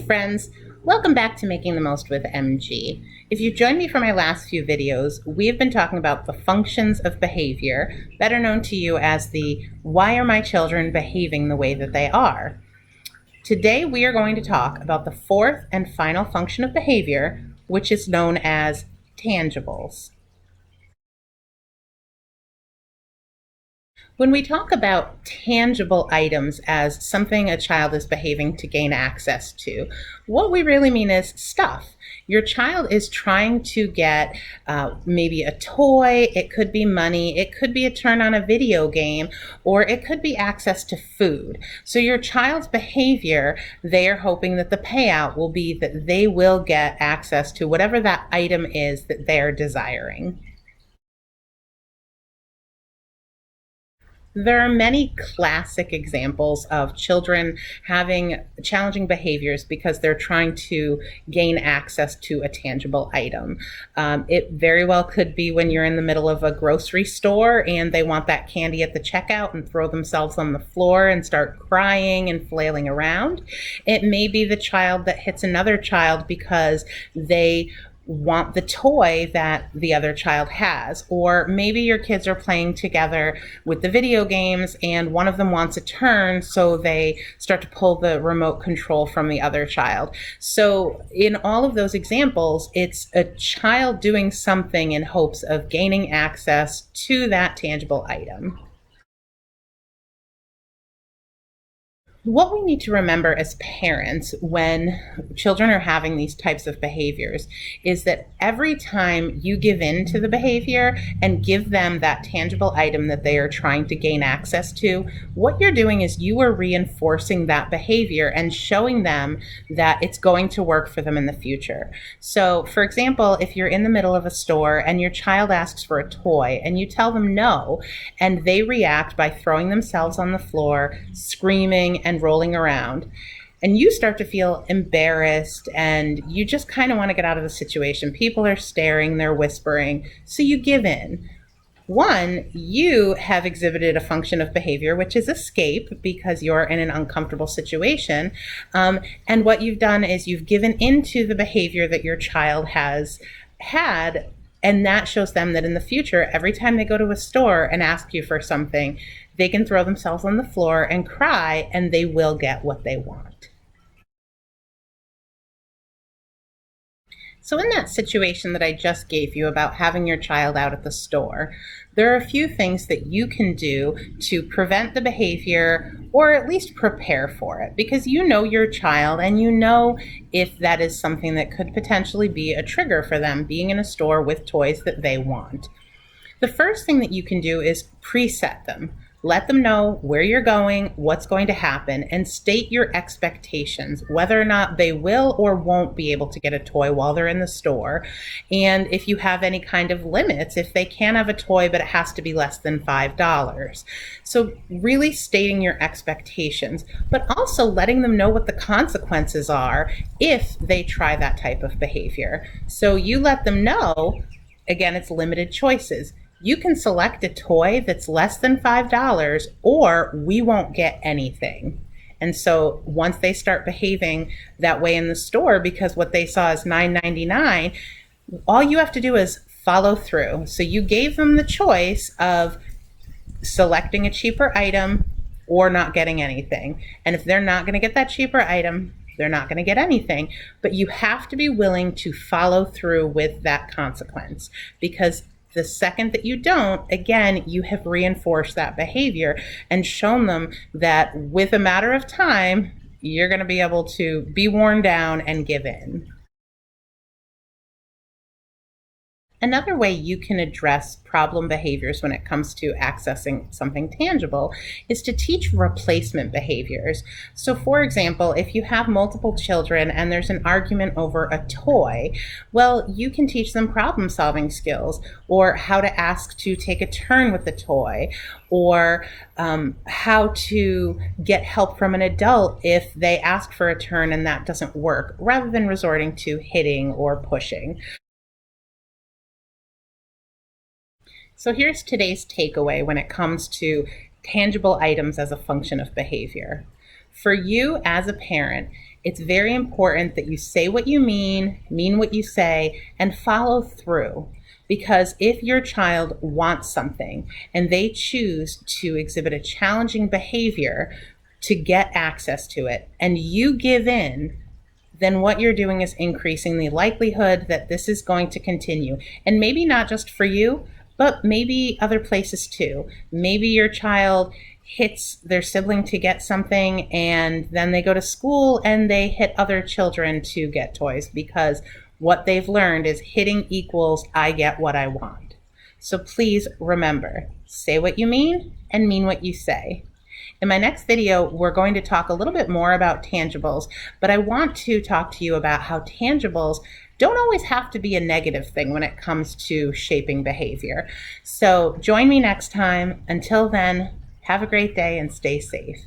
friends, welcome back to Making the Most with MG. If you joined me for my last few videos, we have been talking about the functions of behavior, better known to you as the why are my children behaving the way that they are. Today we are going to talk about the fourth and final function of behavior, which is known as tangibles. When we talk about tangible items as something a child is behaving to gain access to, what we really mean is stuff. Your child is trying to get maybe a toy, it could be money, it could be a turn on a video game, or it could be access to food. So your child's behavior, they are hoping that the payout will be that they will get access to whatever that item is that they're desiring. There are many classic examples of children having challenging behaviors because they're trying to gain access to a tangible item. It very well could be when you're in the middle of a grocery store and they want that candy at the checkout and throw themselves on the floor and start crying and flailing around. It may be the child that hits another child because they want the toy that the other child has. Or maybe your kids are playing together with the video games and one of them wants a turn, so they start to pull the remote control from the other child. So in all of those examples, it's a child doing something in hopes of gaining access to that tangible item. What we need to remember as parents when children are having these types of behaviors is that every time you give in to the behavior and give them that tangible item that they are trying to gain access to, what you're doing is you are reinforcing that behavior and showing them that it's going to work for them in the future. So, for example, if you're in the middle of a store and your child asks for a toy and you tell them no, and they react by throwing themselves on the floor, screaming, and rolling around, and you start to feel embarrassed and you just kind of want to get out of the situation. People are staring, they're whispering, so you give in. One, you have exhibited a function of behavior, which is escape, because you're in an uncomfortable situation. And what you've done is you've given into the behavior that your child has had. And that shows them that in the future, every time they go to a store and ask you for something, they can throw themselves on the floor and cry, and they will get what they want. So in that situation that I just gave you about having your child out at the store, there are a few things that you can do to prevent the behavior or at least prepare for it, because you know your child and you know if that is something that could potentially be a trigger for them being in a store with toys that they want. The first thing that you can do is preset them. Let them know where you're going, what's going to happen, and state your expectations, whether or not they will or won't be able to get a toy while they're in the store. And if you have any kind of limits, if they can have a toy, but it has to be less than $5. So really stating your expectations, but also letting them know what the consequences are if they try that type of behavior. So you let them know, again, it's limited choices. You can select a toy that's less than $5 or we won't get anything. And so once they start behaving that way in the store because what they saw is $9.99, all you have to do is follow through. So you gave them the choice of selecting a cheaper item or not getting anything. And if they're not going to get that cheaper item, they're not going to get anything. But you have to be willing to follow through with that consequence, because the second that you don't, again, you have reinforced that behavior and shown them that with a matter of time, you're going to be able to be worn down and give in. Another way you can address problem behaviors when it comes to accessing something tangible is to teach replacement behaviors. So for example, if you have multiple children and there's an argument over a toy, well, you can teach them problem solving skills, or how to ask to take a turn with the toy, or how to get help from an adult if they ask for a turn and that doesn't work, rather than resorting to hitting or pushing. So here's today's takeaway when it comes to tangible items as a function of behavior. For you as a parent, It's very important that you say what you mean what you say, and follow through. Because if your child wants something and they choose to exhibit a challenging behavior to get access to it, and you give in, then what you're doing is increasing the likelihood that this is going to continue. And maybe not just for you, but maybe other places too. Maybe your child hits their sibling to get something, and then they go to school and they hit other children to get toys, because what they've learned is hitting equals I get what I want. So please remember, say what you mean and mean what you say. In my next video, we're going to talk a little bit more about tangibles, but I want to talk to you about how tangibles don't always have to be a negative thing when it comes to shaping behavior. So join me next time. Until then, have a great day and stay safe.